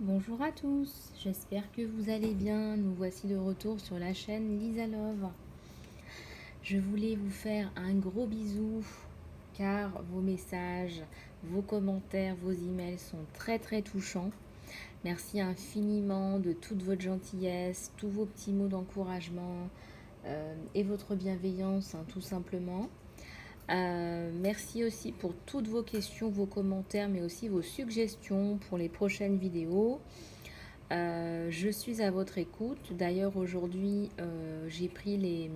Bonjour à tous, j'espère que vous allez bien. Nous voici de retour sur la chaîne Lisa Love. Je voulais vous faire un gros bisou car vos messages, vos commentaires, vos emails sont très très touchants. Merci infiniment de toute votre gentillesse, tous vos petits mots d'encouragement et votre bienveillance, hein, tout simplement. Merci aussi pour toutes vos questions, vos commentaires, mais aussi vos suggestions pour les prochaines vidéos. Je suis à votre écoute. D'ailleurs, aujourd'hui, j'ai pris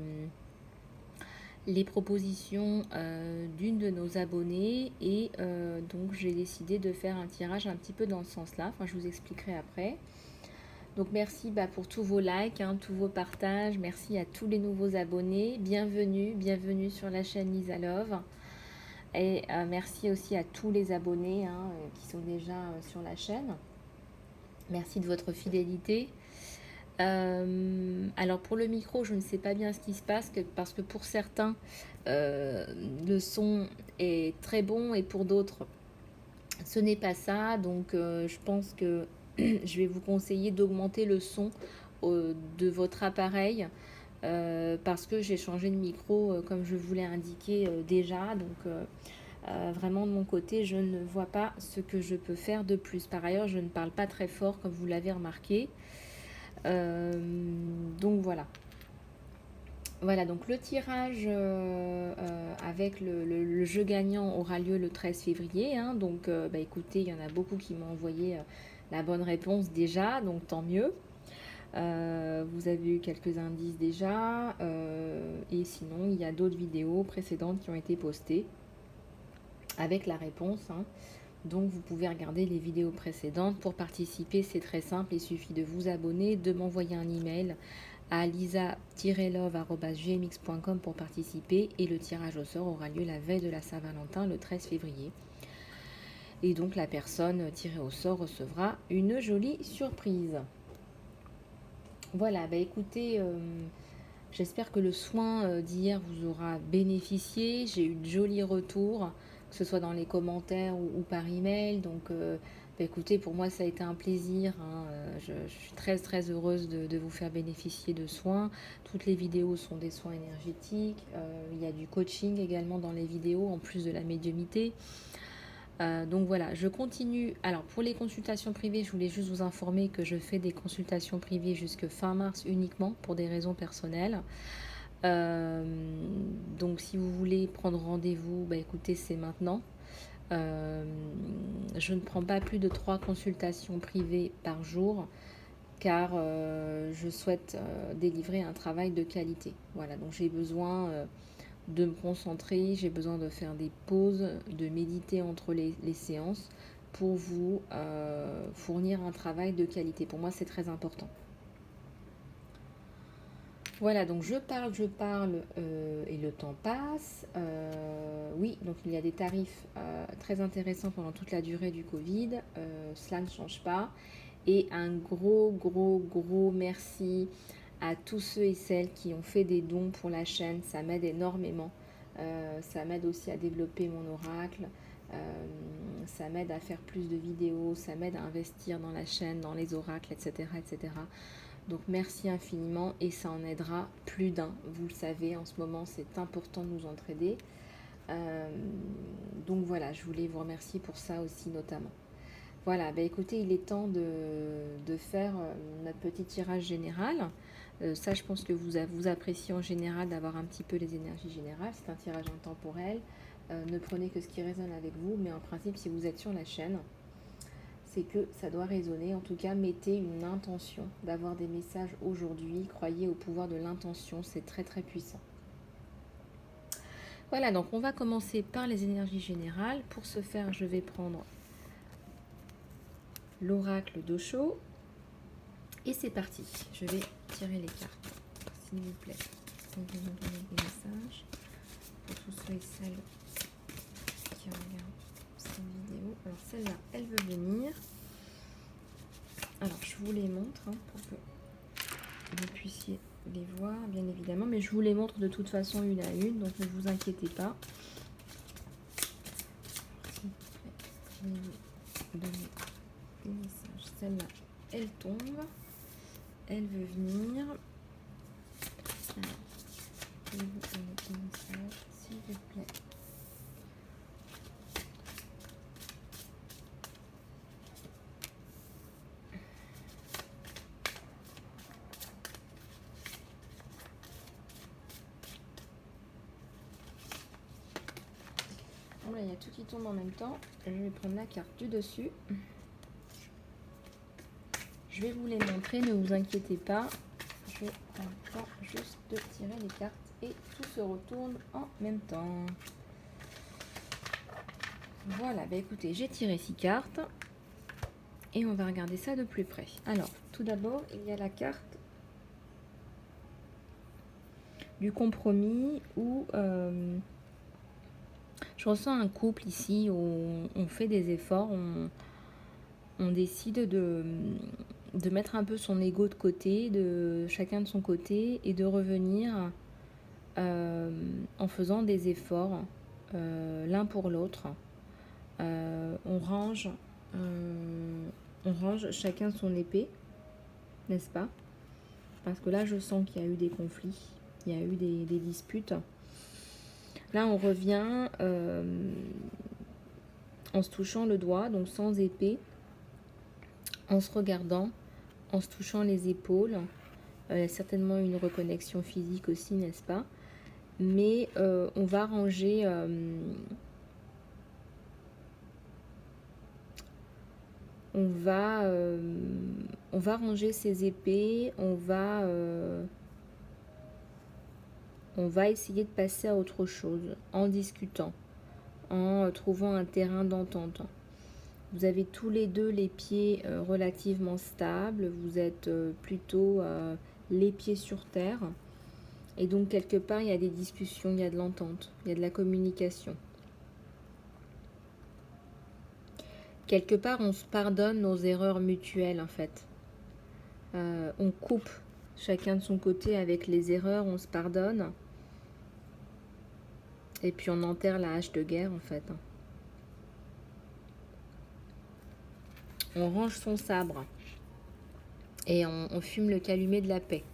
les propositions d'une de nos abonnées et donc j'ai décidé de faire un tirage un petit peu dans ce sens-là. Enfin, je vous expliquerai après. Donc, merci pour tous vos likes, hein, tous vos partages. Merci à tous les nouveaux abonnés. Bienvenue, bienvenue sur la chaîne Lisa Love. Et merci aussi à tous les abonnés qui sont déjà sur la chaîne. Merci de votre fidélité. Alors pour le micro, je ne sais pas bien ce qui se passe parce que pour certains, le son est très bon et pour d'autres, ce n'est pas ça. Donc je pense que je vais vous conseiller d'augmenter le son de votre appareil parce que j'ai changé de micro comme je vous l'ai indiqué déjà. Donc vraiment de mon côté, je ne vois pas ce que je peux faire de plus. Par ailleurs, je ne parle pas très fort comme vous l'avez remarqué. Donc voilà. Voilà, donc le tirage avec le jeu gagnant aura lieu le 13 février. Hein, donc écoutez, il y en a beaucoup qui m'ont envoyé la bonne réponse déjà, donc tant mieux. Vous avez eu quelques indices déjà. Et sinon, il y a d'autres vidéos précédentes qui ont été postées avec la réponse. Hein. Donc vous pouvez regarder les vidéos précédentes. Pour participer, c'est très simple. Il suffit de vous abonner, de m'envoyer un email à lisa-love@gmx.com pour participer. Et le tirage au sort aura lieu la veille de la Saint-Valentin, le 13 février. Et donc la personne tirée au sort recevra une jolie surprise. Voilà, écoutez, j'espère que le soin d'hier vous aura bénéficié. J'ai eu de jolis retours, que ce soit dans les commentaires ou par email. Donc, écoutez, pour moi, ça a été un plaisir. Hein. Je suis très, très heureuse de vous faire bénéficier de soins. Toutes les vidéos sont des soins énergétiques. Il y a du coaching également dans les vidéos, en plus de la médiumnité. Donc voilà, je continue. Alors pour les consultations privées, je voulais juste vous informer que je fais des consultations privées jusque fin mars uniquement pour des raisons personnelles. Donc si vous voulez prendre rendez-vous, écoutez, c'est maintenant. Je ne prends pas plus de 3 consultations privées par jour car je souhaite délivrer un travail de qualité. Voilà, donc j'ai besoin de me concentrer, j'ai besoin de faire des pauses, de méditer entre les séances pour vous fournir un travail de qualité. Pour moi, c'est très important. Voilà, donc je parle et le temps passe. Oui, donc il y a des tarifs très intéressants pendant toute la durée du Covid. Cela ne change pas. Et un gros merci à tous ceux et celles qui ont fait des dons pour la chaîne. Ça m'aide énormément. Ça m'aide aussi à développer mon oracle. Ça m'aide à faire plus de vidéos. Ça m'aide à investir dans la chaîne, dans les oracles, etc. etc. Donc merci infiniment et ça en aidera plus d'un. Vous le savez, en ce moment, c'est important de nous entraider. Donc voilà, je voulais vous remercier pour ça aussi notamment. Voilà, écoutez, il est temps de faire notre petit tirage général. Ça, je pense que vous appréciez en général d'avoir un petit peu les énergies générales. C'est un tirage intemporel. Ne prenez que ce qui résonne avec vous, mais en principe, si vous êtes sur la chaîne, c'est que ça doit résonner. En tout cas, mettez une intention d'avoir des messages aujourd'hui. Croyez au pouvoir de l'intention, c'est très très puissant. Voilà, donc on va commencer par les énergies générales. Pour ce faire, je vais prendre l'oracle d'Osho. Et c'est parti. Je vais tirer les cartes, s'il vous plaît. On va nous donner des messages pour tous ceux et celles qui regardent cette vidéo. Alors celle-là, elle veut venir. Alors je vous les montre pour que vous puissiez les voir, bien évidemment. Mais je vous les montre de toute façon une à une, donc ne vous inquiétez pas. S'il vous plaît, je vais vous donner des messages celle-là, elle tombe. Elle veut venir. Alors, pouvez-vous donner un message, s'il vous plaît? Voilà, il y a tout qui tombe en même temps. Je vais prendre la carte du dessus. Je vais vous les montrer, ne vous inquiétez pas. Je prends le temps juste de tirer les cartes et tout se retourne en même temps. Voilà, bah écoutez, j'ai tiré 6 cartes et on va regarder ça de plus près. Alors, tout d'abord, il y a la carte du compromis où je ressens un couple ici où on fait des efforts, on décide de mettre un peu son ego de côté, de chacun de son côté, et de revenir en faisant des efforts l'un pour l'autre. On range chacun son épée, n'est-ce pas? Parce que là, je sens qu'il y a eu des conflits, il y a eu des disputes. Là, on revient en se touchant le doigt, donc sans épée, en se regardant, en se touchant les épaules. Certainement une reconnexion physique aussi, n'est-ce pas? Mais on va ranger on va ranger ses épées, on va essayer de passer à autre chose en discutant, en trouvant un terrain d'entente. Vous avez tous les deux les pieds relativement stables, vous êtes plutôt les pieds sur terre. Et donc quelque part, il y a des discussions, il y a de l'entente, il y a de la communication. Quelque part, on se pardonne nos erreurs mutuelles en fait. On coupe chacun de son côté avec les erreurs, on se pardonne. Et puis on enterre la hache de guerre en fait. On range son sabre. Et on fume le calumet de la paix.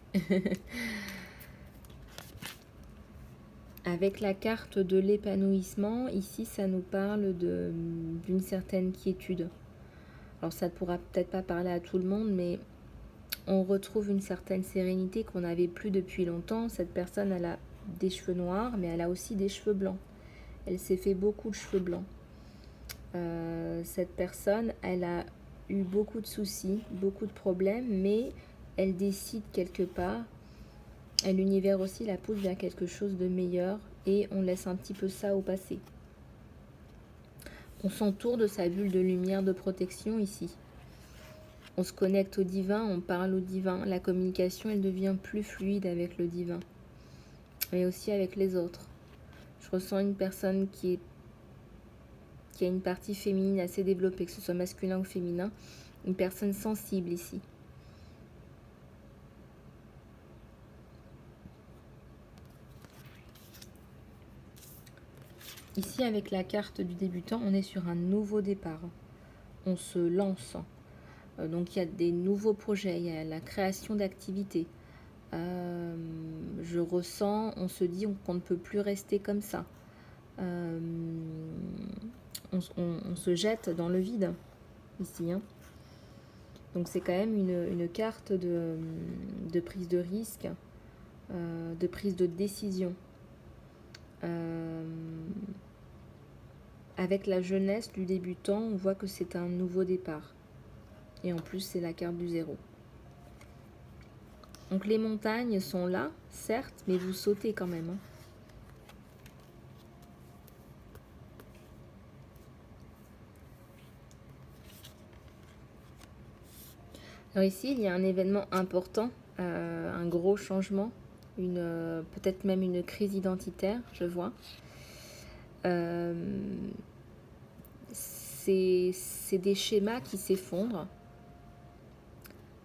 Avec la carte de l'épanouissement, ici ça nous parle d'une certaine quiétude. Alors ça ne pourra peut-être pas parler à tout le monde, mais on retrouve une certaine sérénité qu'on n'avait plus depuis longtemps. Cette personne, elle a des cheveux noirs, mais elle a aussi des cheveux blancs. Elle s'est fait beaucoup de cheveux blancs. Cette personne, elle a eu beaucoup de soucis, beaucoup de problèmes, mais elle décide quelque part, et l'univers aussi la pousse vers quelque chose de meilleur, et on laisse un petit peu ça au passé. On s'entoure de sa bulle de lumière de protection ici. On se connecte au divin, on parle au divin. La communication, elle devient plus fluide avec le divin, mais aussi avec les autres. Je ressens une personne qui a une partie féminine assez développée, que ce soit masculin ou féminin, une personne sensible ici. Ici, avec la carte du débutant, on est sur un nouveau départ. On se lance. Donc, il y a des nouveaux projets, il y a la création d'activités. Je ressens, on se dit qu'on ne peut plus rester comme ça. On se jette dans le vide ici. Hein. Donc c'est quand même une carte de prise de risque, de prise de décision. Avec la jeunesse du débutant, on voit que c'est un nouveau départ. Et en plus, c'est la carte du 0. Donc les montagnes sont là, certes, mais vous sautez quand même. Hein. Alors ici, il y a un événement important, un gros changement, peut-être même une crise identitaire, je vois. C'est des schémas qui s'effondrent.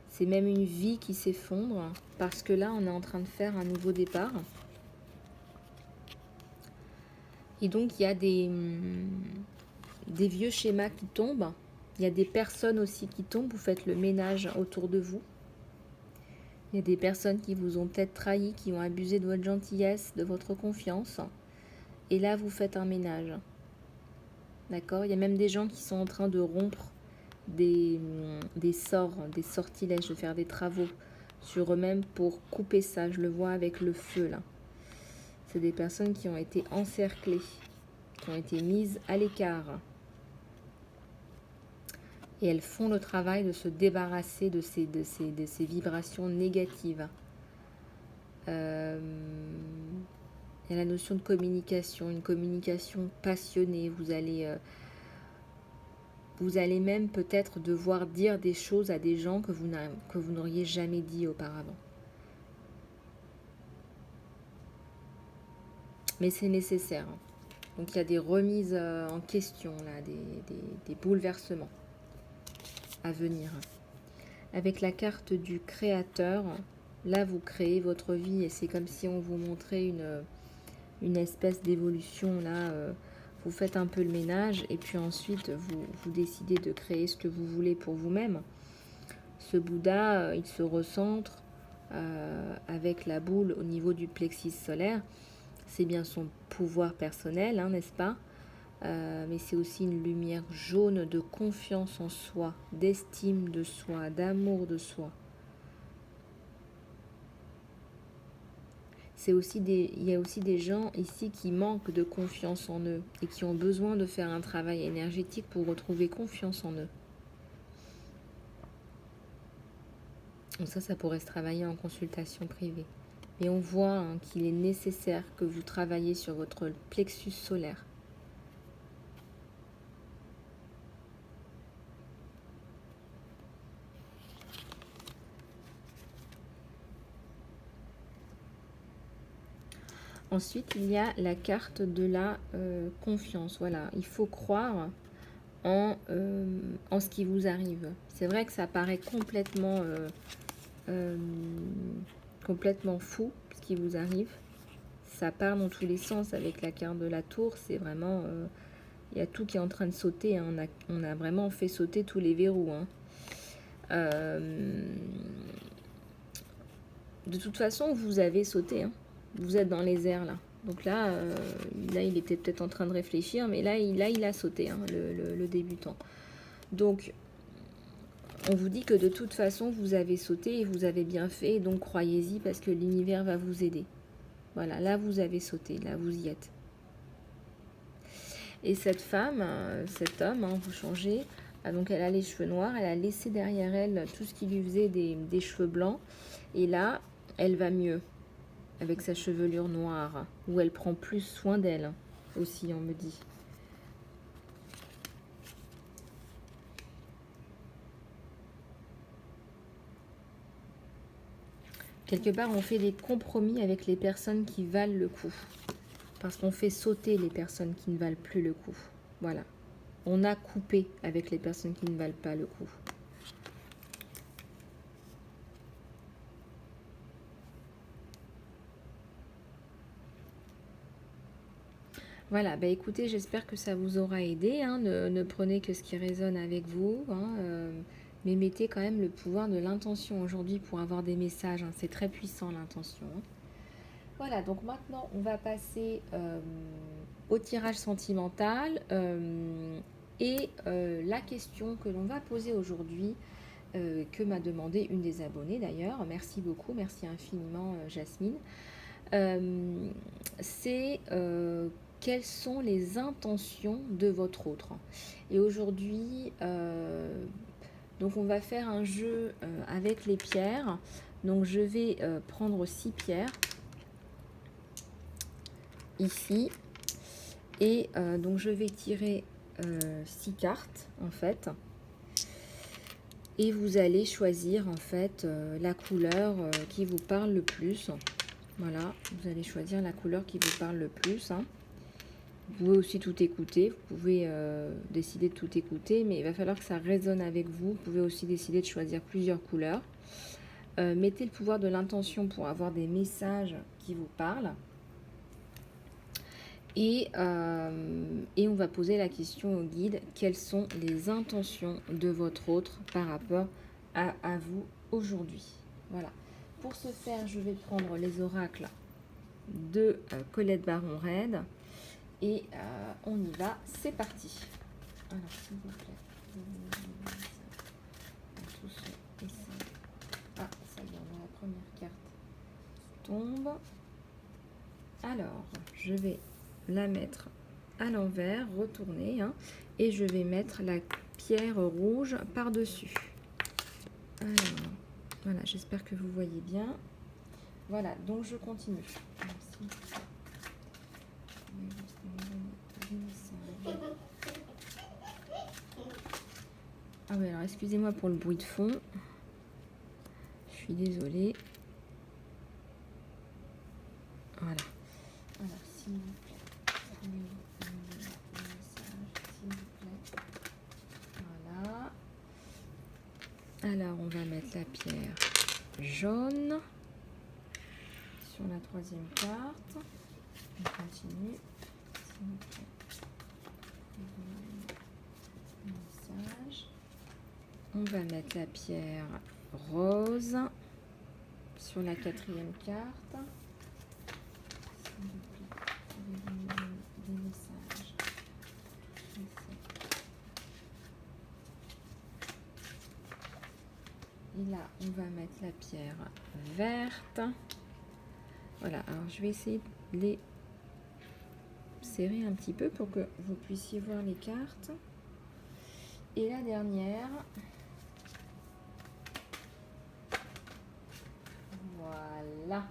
C'est même une vie qui s'effondre parce que là, on est en train de faire un nouveau départ. Et donc, il y a des vieux schémas qui tombent Il y a des personnes aussi qui tombent, vous faites le ménage autour de vous. Il y a des personnes qui vous ont peut-être trahi, qui ont abusé de votre gentillesse, de votre confiance. Et là, vous faites un ménage. D'accord? Il y a même des gens qui sont en train de rompre des sorts, des sortilèges, de faire des travaux sur eux-mêmes pour couper ça. Je le vois avec le feu, là. C'est des personnes qui ont été encerclées, qui ont été mises à l'écart. Et elles font le travail de se débarrasser de ces vibrations négatives. Il y a la notion de communication, une communication passionnée. Vous allez même peut-être devoir dire des choses à des gens que vous n'auriez jamais dit auparavant. Mais c'est nécessaire. Donc il y a des remises en question, là, des bouleversements à venir. Avec la carte du créateur, là vous créez votre vie et c'est comme si on vous montrait une espèce d'évolution. Là, vous faites un peu le ménage et puis ensuite vous décidez de créer ce que vous voulez pour vous-même. Ce Bouddha, il se recentre avec la boule au niveau du plexus solaire. C'est bien son pouvoir personnel, hein, n'est-ce pas? Mais c'est aussi une lumière jaune de confiance en soi, d'estime de soi, d'amour de soi. Il y a aussi des gens ici qui manquent de confiance en eux et qui ont besoin de faire un travail énergétique pour retrouver confiance en eux. Donc ça pourrait se travailler en consultation privée. Mais on voit hein, qu'il est nécessaire que vous travailliez sur votre plexus solaire. Ensuite, il y a la carte de la confiance. Voilà, il faut croire en ce qui vous arrive. C'est vrai que ça paraît complètement fou ce qui vous arrive. Ça part dans tous les sens avec la carte de la tour. C'est vraiment... il y a tout qui est en train de sauter. Hein. On a vraiment fait sauter tous les verrous. Hein. De toute façon, vous avez sauté. Hein. Vous êtes dans les airs là. Donc là, il était peut-être en train de réfléchir, mais là il a sauté, hein, le débutant. Donc, on vous dit que de toute façon, vous avez sauté et vous avez bien fait. Donc, croyez-y parce que l'univers va vous aider. Voilà, là, vous avez sauté. Là, vous y êtes. Et cette femme, cet homme, hein, vous changez. Donc, elle a les cheveux noirs. Elle a laissé derrière elle tout ce qui lui faisait des cheveux blancs. Et là, elle va mieux. Avec sa chevelure noire, où elle prend plus soin d'elle, aussi, on me dit. Quelque part, on fait des compromis avec les personnes qui valent le coup. Parce qu'on fait sauter les personnes qui ne valent plus le coup. Voilà. On a coupé avec les personnes qui ne valent pas le coup. Voilà, bah écoutez, j'espère que ça vous aura aidé. Hein. Ne prenez que ce qui résonne avec vous. Hein. Mais mettez quand même le pouvoir de l'intention aujourd'hui pour avoir des messages. Hein. C'est très puissant l'intention. Hein. Voilà, donc maintenant on va passer au tirage sentimental. Et la question que l'on va poser aujourd'hui, que m'a demandé une des abonnées d'ailleurs. Merci beaucoup, merci infiniment Jasmine. C'est... quelles sont les intentions de votre autre. Et aujourd'hui, donc on va faire un jeu avec les pierres. Donc je vais prendre 6 pierres ici. Et donc je vais tirer 6 cartes en fait. Et vous allez choisir en fait la couleur qui vous parle le plus. Voilà, vous allez choisir la couleur qui vous parle le plus. Hein. Vous pouvez aussi tout écouter, vous pouvez décider de tout écouter, mais il va falloir que ça résonne avec vous. Vous pouvez aussi décider de choisir plusieurs couleurs. Mettez le pouvoir de l'intention pour avoir des messages qui vous parlent. Et on va poser la question au guide, quelles sont les intentions de votre autre par rapport à vous aujourd'hui. Voilà. Pour ce faire, je vais prendre les oracles de Colette Baron-Reid et on y va, c'est parti. Alors, s'il vous plaît, tout ça et ça. Ah, ça y est, on a la première carte qui tombe. Alors, je vais la mettre à l'envers, retourner, hein, et je vais mettre la pierre rouge par-dessus. Alors, voilà, j'espère que vous voyez bien. Voilà, donc je continue. Merci. Ah oui, alors excusez-moi pour le bruit de fond. Je suis désolée. Voilà. Alors, s'il vous plaît, prenez s'il vous plaît. Voilà. Alors, on va mettre la pierre jaune sur la troisième carte. On continue. S'il vous plaît. Message. On va mettre la pierre rose sur la quatrième carte. S'il vous plaît, des messages. Et là, on va mettre la pierre verte. Voilà, alors je vais essayer de les serrer un petit peu pour que vous puissiez voir les cartes. Et la dernière, voilà,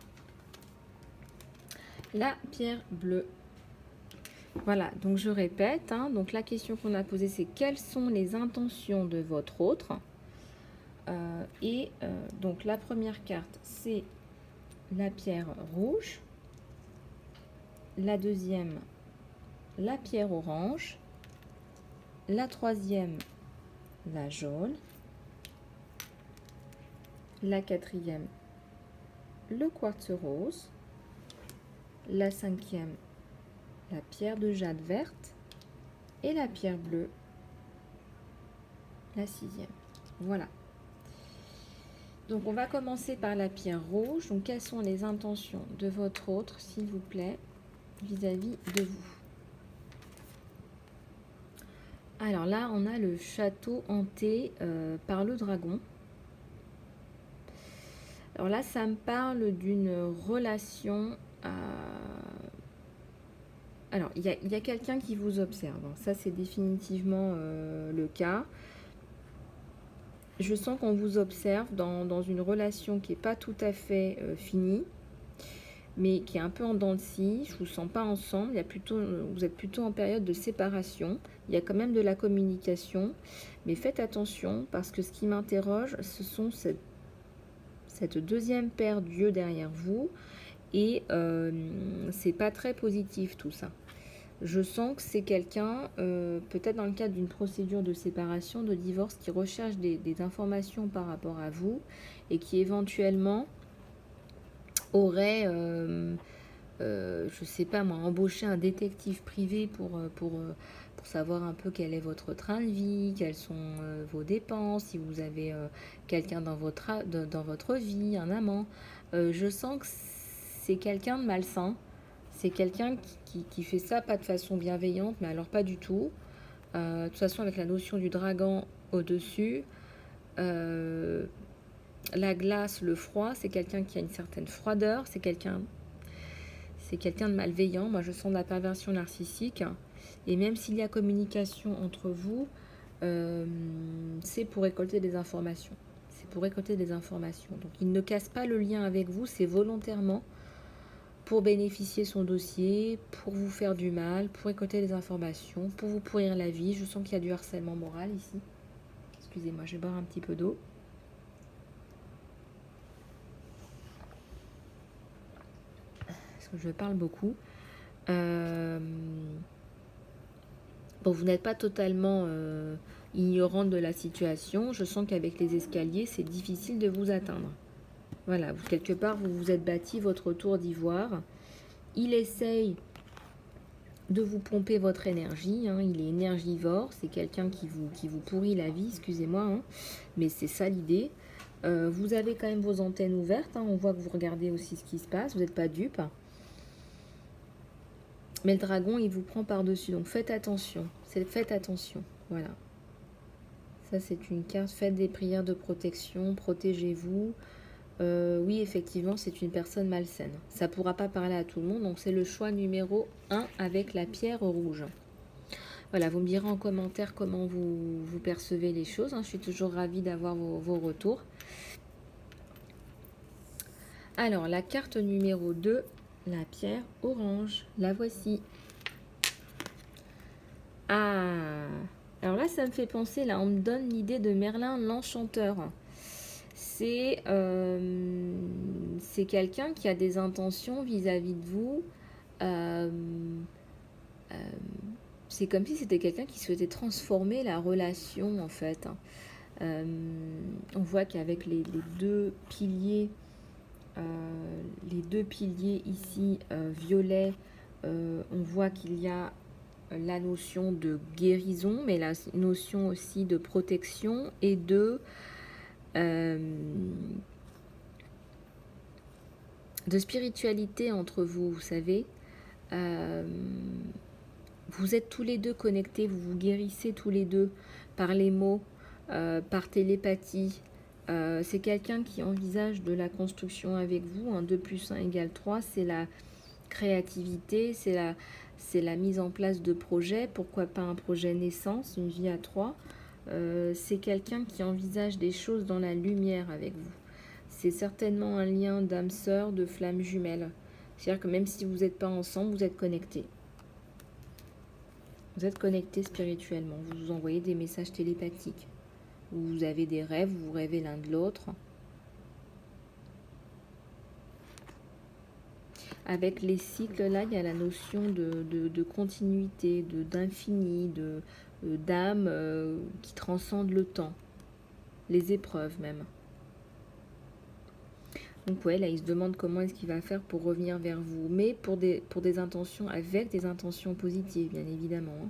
la pierre bleue. Voilà, donc je répète, hein, donc la question qu'on a posée, c'est quelles sont les intentions de votre autre. Donc la première carte, c'est la pierre rouge. La deuxième, la pierre orange. La troisième, la jaune. La quatrième, le quartz rose. La cinquième, la pierre de jade verte. Et la pierre bleue, la sixième. Voilà. Donc on va commencer par la pierre rouge. Donc quelles sont les intentions de votre autre, s'il vous plaît, vis-à-vis de vous? Alors là, on a le château hanté par le dragon. Alors là, ça me parle d'une relation. Alors, il y a quelqu'un qui vous observe. Ça, c'est définitivement le cas. Je sens qu'on vous observe dans une relation qui n'est pas tout à fait finie, mais qui est un peu en dents de scie. Je ne vous sens pas ensemble. Vous êtes plutôt en période de séparation. Il y a quand même de la communication, mais faites attention parce que ce qui m'interroge, ce sont cette deuxième paire d'yeux derrière vous et c'est pas très positif tout ça. Je sens que c'est quelqu'un, peut-être dans le cadre d'une procédure de séparation, de divorce, qui recherche des informations par rapport à vous et qui éventuellement aurait, je sais pas moi, embauché un détective privé pour savoir un peu quel est votre train de vie, quelles sont vos dépenses, si vous avez quelqu'un dans votre vie, un amant. Je sens que c'est quelqu'un de malsain. C'est quelqu'un qui fait ça, pas de façon bienveillante, mais alors pas du tout. De toute façon, avec la notion du dragon au-dessus, la glace, le froid, c'est quelqu'un qui a une certaine froideur, c'est quelqu'un de malveillant. Moi, je sens de la perversion narcissique. Et même s'il y a communication entre vous, c'est pour récolter des informations. C'est pour récolter des informations. Donc, il ne casse pas le lien avec vous, c'est volontairement pour bénéficier son dossier, pour vous faire du mal, pour récolter des informations, pour vous pourrir la vie. Je sens qu'il y a du harcèlement moral ici. Excusez-moi, je vais boire un petit peu d'eau. Parce que je parle beaucoup. Bon, vous n'êtes pas totalement ignorante de la situation. Je sens qu'avec les escaliers, c'est difficile de vous atteindre. Voilà, quelque part, vous vous êtes bâti votre tour d'ivoire. Il essaye de vous pomper votre énergie, hein. Il est énergivore, c'est quelqu'un qui vous pourrit la vie, excusez-moi, hein, mais c'est ça l'idée. Vous avez quand même vos antennes ouvertes, hein, on voit que vous regardez aussi ce qui se passe, vous n'êtes pas dupe. Mais le dragon, il vous prend par-dessus, donc faites attention, faites attention, voilà. Ça, c'est une carte, faites des prières de protection, protégez-vous. Oui, effectivement, c'est une personne malsaine. Ça ne pourra pas parler à tout le monde, donc c'est le choix numéro 1 avec la pierre rouge. Voilà, vous me direz en commentaire comment vous percevez les choses, hein. Je suis toujours ravie d'avoir vos retours. Alors, la carte numéro 2, la pierre orange, la voici. Ah, alors là, ça me fait penser, là, on me donne l'idée de Merlin l'Enchanteur. C'est quelqu'un qui a des intentions vis-à-vis de vous. Euh, euh, c'est comme si c'était quelqu'un qui souhaitait transformer la relation, en fait. On voit qu'avec les deux piliers ici violets, on voit qu'il y a la notion de guérison, mais la notion aussi de protection et de spiritualité entre vous, vous savez. Vous êtes tous les deux connectés, vous vous guérissez tous les deux par les mots, par télépathie. C'est quelqu'un qui envisage de la construction avec vous. 2 + 1 = 3, c'est la créativité, c'est la mise en place de projets. Pourquoi pas un projet naissance, une vie à 3. C'est quelqu'un qui envisage des choses dans la lumière avec vous. C'est certainement un lien d'âme sœur, de flamme jumelle. C'est-à-dire que même si vous n'êtes pas ensemble, vous êtes connectés. Vous êtes connectés spirituellement. Vous vous envoyez des messages télépathiques. Vous avez des rêves, vous rêvez l'un de l'autre. Avec les cycles, là, il y a la notion de continuité, d'infini, d'âme qui transcende le temps. Les épreuves même. Donc ouais, là, il se demande comment est-ce qu'il va faire pour revenir vers vous. Mais pour des intentions, avec des intentions positives, bien évidemment. Hein.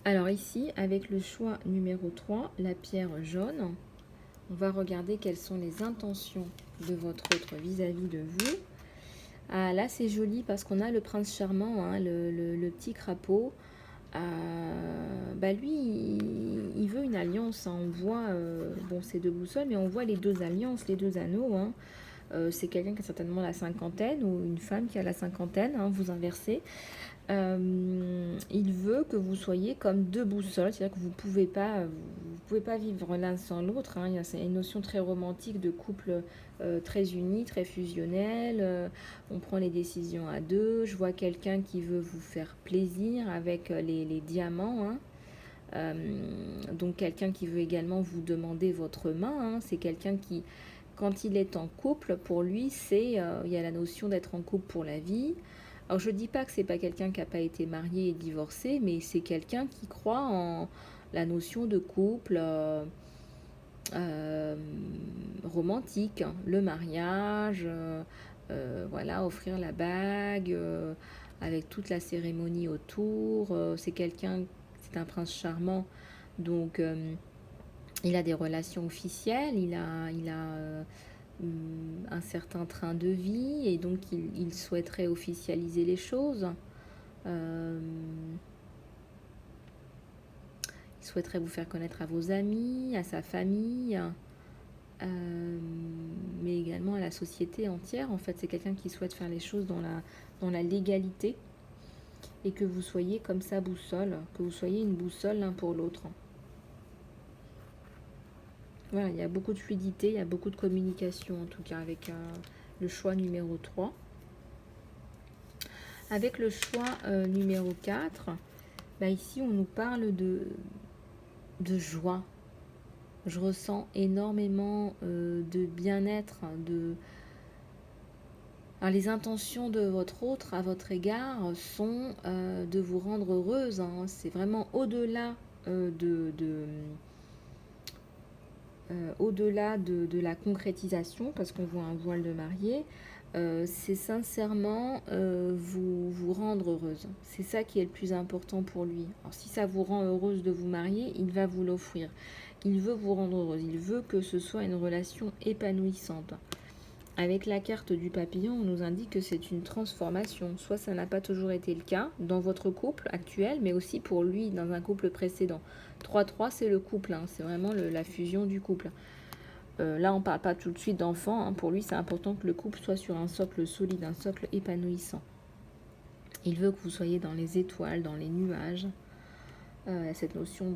Alors ici, avec le choix numéro 3, la pierre jaune, on va regarder quelles sont les intentions de votre autre vis-à-vis de vous. Ah, là, c'est joli parce qu'on a le prince charmant, hein, le petit crapaud. Lui, il veut une alliance. Hein. On voit, bon, c'est 2 boussoles, mais on voit les 2 alliances, les 2 anneaux. Hein. C'est quelqu'un qui a certainement la cinquantaine ou une femme qui a la cinquantaine, hein, vous inversez. Il veut que vous soyez comme 2 boussoles, c'est-à-dire que vous pouvez pas vivre l'un sans l'autre. Hein. Il y a une notion très romantique de couple très uni, très fusionnel. On prend les décisions à 2. Je vois quelqu'un qui veut vous faire plaisir avec les diamants. Hein. Donc quelqu'un qui veut également vous demander votre main. Hein. C'est quelqu'un qui, quand il est en couple, pour lui, il y a la notion d'être en couple pour la vie. Alors je ne dis pas que c'est pas quelqu'un qui n'a pas été marié et divorcé, mais c'est quelqu'un qui croit en la notion de couple romantique, hein. Le mariage, voilà, offrir la bague avec toute la cérémonie autour. C'est un prince charmant, donc il a des relations officielles, il a un certain train de vie et donc il souhaiterait officialiser les choses. Il souhaiterait vous faire connaître à vos amis, à sa famille, mais également à la société entière. En fait, c'est quelqu'un qui souhaite faire les choses dans la légalité et que vous soyez comme sa boussole, que vous soyez une boussole l'un pour l'autre. Voilà, il y a beaucoup de fluidité, il y a beaucoup de communication en tout cas avec le choix numéro 3. Avec le choix numéro 4, ici on nous parle de joie. Je ressens énormément de bien-être, Alors, les intentions de votre autre à votre égard sont de vous rendre heureuse. Hein. C'est vraiment au-delà au-delà de la concrétisation, parce qu'on voit un voile de mariée, c'est sincèrement vous rendre heureuse. C'est ça qui est le plus important pour lui. Alors si ça vous rend heureuse de vous marier, il va vous l'offrir. Il veut vous rendre heureuse, il veut que ce soit une relation épanouissante. Avec la carte du papillon, on nous indique que c'est une transformation. Soit ça n'a pas toujours été le cas dans votre couple actuel, mais aussi pour lui dans un couple précédent. 3-3, c'est le couple, hein, c'est vraiment la fusion du couple. Là, on ne parle pas tout de suite d'enfants. Hein. Pour lui, c'est important que le couple soit sur un socle solide, un socle épanouissant. Il veut que vous soyez dans les étoiles, dans les nuages. Cette notion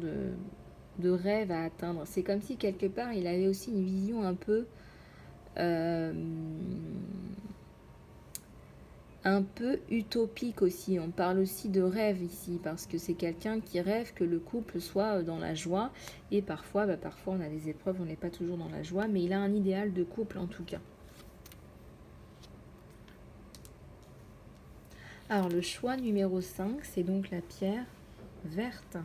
de rêve à atteindre. C'est comme si quelque part, il avait aussi une vision un peu utopique aussi. On parle aussi de rêve ici, parce que c'est quelqu'un qui rêve que le couple soit dans la joie. Et parfois on a des épreuves, on n'est pas toujours dans la joie, mais il a un idéal de couple en tout cas. Alors le choix numéro 5, c'est donc la pierre verte.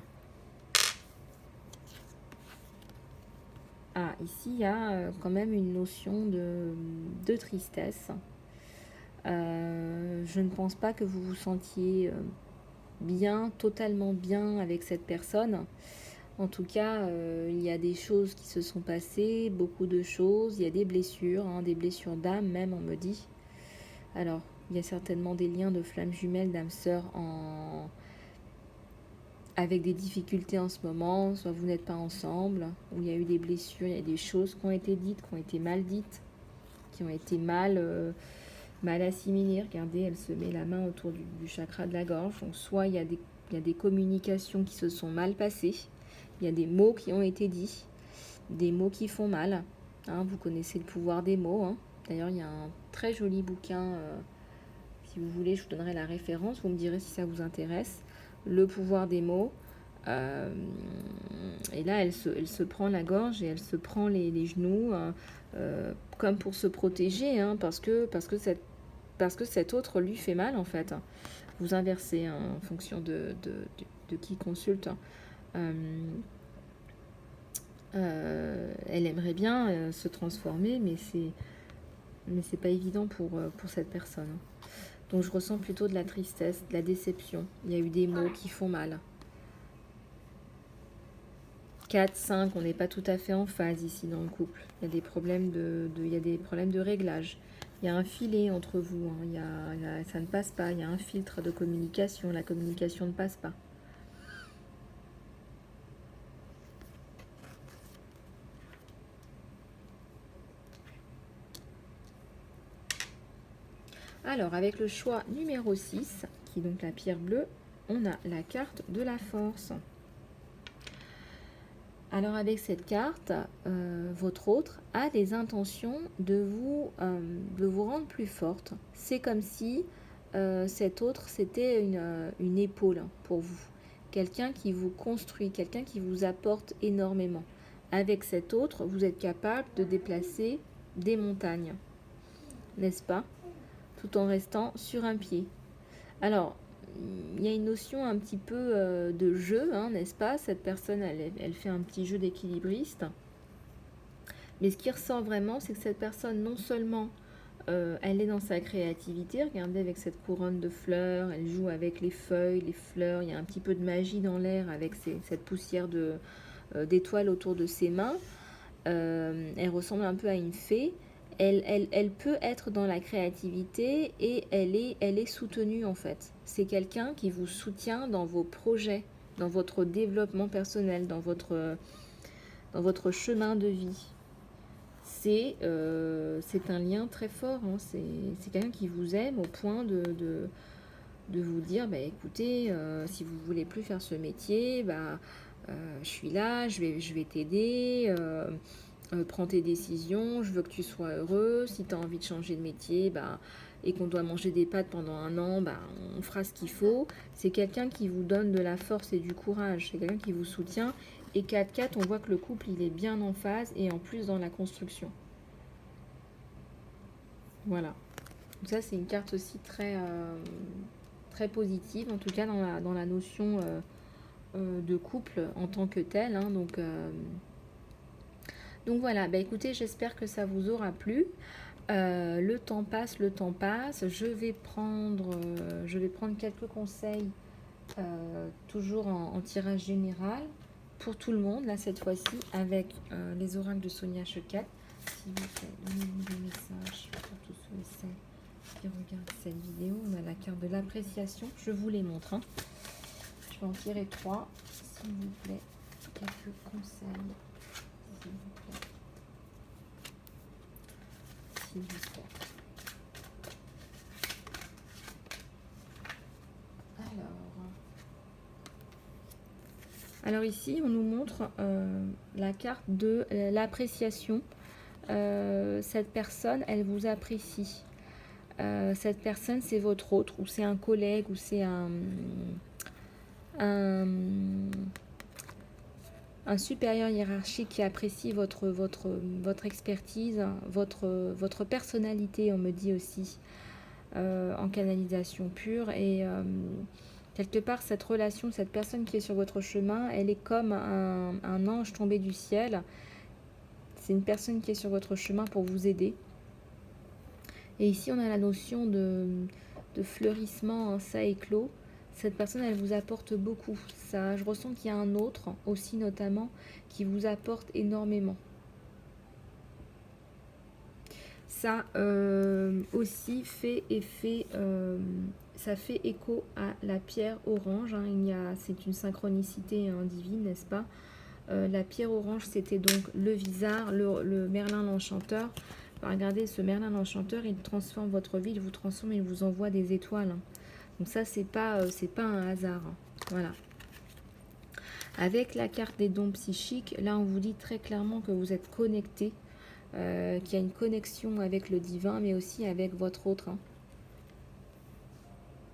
Ah, ici il y a quand même une notion de tristesse. Je ne pense pas que vous vous sentiez bien, totalement bien avec cette personne. En tout cas, il y a des choses qui se sont passées, beaucoup de choses. Il y a des blessures, hein, des blessures d'âme même, on me dit. Alors, il y a certainement des liens de flammes jumelles, d'âmes sœurs avec des difficultés en ce moment. Soit vous n'êtes pas ensemble, ou il y a eu des blessures, il y a des choses qui ont été dites, qui ont été mal dites, qui ont été mal assimilées. Regardez, elle se met la main autour du chakra de la gorge. Donc, soit il y a des communications qui se sont mal passées. Il y a des mots qui ont été dits, des mots qui font mal. Hein, vous connaissez le pouvoir des mots. Hein. D'ailleurs, il y a un très joli bouquin. Si vous voulez, je vous donnerai la référence. Vous me direz si ça vous intéresse. Le pouvoir des mots. Et là, elle se prend la gorge et elle se prend les genoux comme pour se protéger, hein, parce que cet autre lui fait mal en fait. Vous inversez hein, en fonction de qui consulte. Elle aimerait bien se transformer, mais c'est pas évident pour cette personne. Donc je ressens plutôt de la tristesse, de la déception. Il y a eu des mots qui font mal. 4, 5, on n'est pas tout à fait en phase ici dans le couple. Il y a des problèmes de réglage. Il y a un filet entre vous. Hein. Ça ne passe pas. Il y a un filtre de communication. La communication ne passe pas. Alors, avec le choix numéro 6, qui est donc la pierre bleue, on a la carte de la force. Alors, avec cette carte, votre autre a des intentions de vous rendre plus forte. C'est comme si cet autre, c'était une épaule pour vous. Quelqu'un qui vous construit, quelqu'un qui vous apporte énormément. Avec cet autre, vous êtes capable de déplacer des montagnes, n'est-ce pas ? Tout en restant sur un pied. Alors, il y a une notion un petit peu de jeu, hein, n'est-ce pas ? Cette personne, elle fait un petit jeu d'équilibriste. Mais ce qui ressort vraiment, c'est que cette personne, non seulement elle est dans sa créativité, regardez avec cette couronne de fleurs, elle joue avec les feuilles, les fleurs, il y a un petit peu de magie dans l'air avec cette poussière d'étoiles autour de ses mains. Elle ressemble un peu à une fée. Elle peut être dans la créativité et elle est soutenue en fait. C'est quelqu'un qui vous soutient dans vos projets, dans votre développement personnel, dans votre chemin de vie. C'est un lien très fort. Hein. C'est quelqu'un qui vous aime au point de vous dire, bah, écoutez, si vous voulez plus faire ce métier, bah, je suis là, je vais t'aider. Prends tes décisions, je veux que tu sois heureux. Si tu as envie de changer de métier et qu'on doit manger des pâtes pendant 1 an, on fera ce qu'il faut. C'est quelqu'un qui vous donne de la force et du courage. C'est quelqu'un qui vous soutient. Et 4-4, on voit que le couple, il est bien en phase et en plus dans la construction. Voilà. Donc ça, c'est une carte aussi très, très positive, en tout cas dans la notion de couple en tant que tel. Hein, donc... Donc voilà, bah écoutez, j'espère que ça vous aura plu. Le temps passe, le temps passe. Je vais prendre quelques conseils, toujours en tirage général, pour tout le monde, là cette fois-ci, avec les oracles de Sonia Choquette. S'il vous plaît, donnez-nous des messages pour tous ceux et celles qui regardent cette vidéo. On a la carte de l'appréciation, je vous les montre, hein. Je vais en tirer 3, s'il vous plaît, quelques conseils, s'il vous plaît, s'il vous plaît. Alors ici, on nous montre la carte de l'appréciation. Cette personne, elle vous apprécie. Cette personne, c'est votre autre, ou c'est un collègue, ou c'est un supérieur hiérarchique qui apprécie votre expertise, votre personnalité, on me dit aussi, en canalisation pure. Et quelque part, cette relation, cette personne qui est sur votre chemin, elle est comme un ange tombé du ciel. C'est une personne qui est sur votre chemin pour vous aider. Et ici, on a la notion de fleurissement, hein, ça éclot. Cette personne, elle vous apporte beaucoup. Ça, je ressens qu'il y a un autre aussi, notamment, qui vous apporte énormément. Ça aussi fait effet, ça fait écho à la pierre orange, hein. C'est une synchronicité, hein, divine, n'est-ce pas? La pierre orange, c'était donc le Visard, le Merlin l'Enchanteur. Regardez, ce Merlin l'Enchanteur, il transforme votre vie, il vous transforme, il vous envoie des étoiles, hein. Donc ça, c'est pas un hasard, hein. Voilà. Avec la carte des dons psychiques, là, on vous dit très clairement que vous êtes connecté, qu'il y a une connexion avec le divin, mais aussi avec votre autre, hein.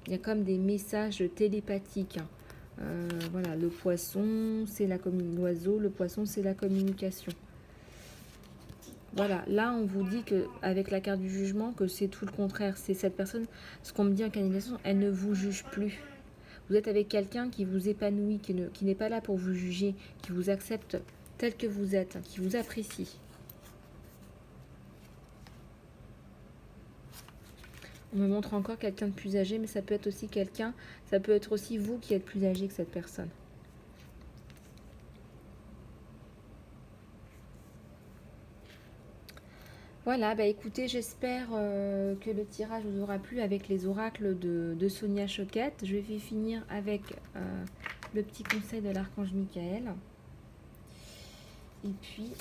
Il y a comme des messages télépathiques, hein. Voilà, le poisson, c'est l'oiseau, le poisson, c'est la communication. Voilà, là on vous dit que avec la carte du jugement que c'est tout le contraire. C'est cette personne, ce qu'on me dit en canalisation, elle ne vous juge plus. Vous êtes avec quelqu'un qui vous épanouit, qui n'est pas là pour vous juger, qui vous accepte tel que vous êtes, qui vous apprécie. On me montre encore quelqu'un de plus âgé, mais ça peut être aussi quelqu'un, ça peut être aussi vous qui êtes plus âgé que cette personne. Voilà, bah écoutez, j'espère que le tirage vous aura plu avec les oracles de Sonia Choquette. Je vais finir avec le petit conseil de l'archange Michael. Et puis,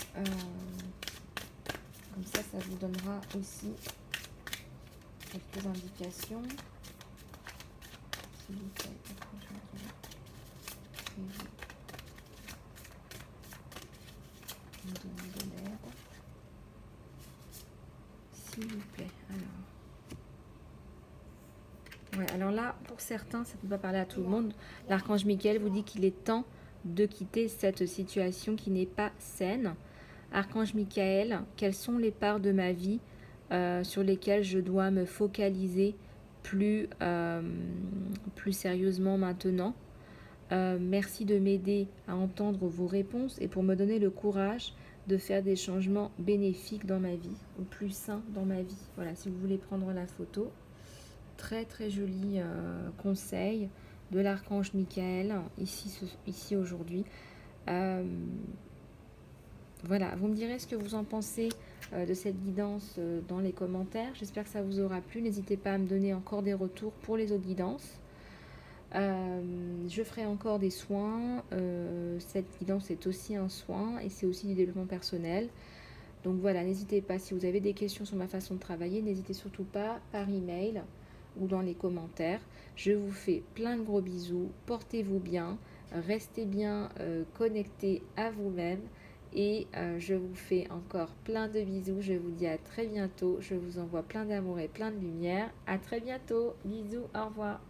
comme ça vous donnera aussi quelques indications. S'il vous plaît, archange Michael. Nous donnons de l'aide. S'il vous plaît, alors. Ouais, alors là, pour certains, ça ne peut pas parler à tout le monde. L'archange Michael vous dit qu'il est temps de quitter cette situation qui n'est pas saine. Archange Michael, quelles sont les parts de ma vie sur lesquelles je dois me focaliser plus sérieusement maintenant? Merci de m'aider à entendre vos réponses et pour me donner le courage de faire des changements bénéfiques dans ma vie, ou plus sains dans ma vie. Voilà, si vous voulez prendre la photo. Très très joli conseil de l'archange Michael ici aujourd'hui. Voilà, vous me direz ce que vous en pensez de cette guidance dans les commentaires. J'espère que ça vous aura plu. N'hésitez pas à me donner encore des retours pour les autres guidances. Je ferai encore des soins. Cette guidance est aussi un soin et c'est aussi du développement personnel. Donc voilà, n'hésitez pas, si vous avez des questions sur ma façon de travailler, n'hésitez surtout pas par email ou dans les commentaires. Je vous fais plein de gros bisous, portez-vous bien, restez bien connectés à vous-même et je vous fais encore plein de bisous. Je vous dis à très bientôt, je vous envoie plein d'amour et plein de lumière. À très bientôt, bisous, au revoir.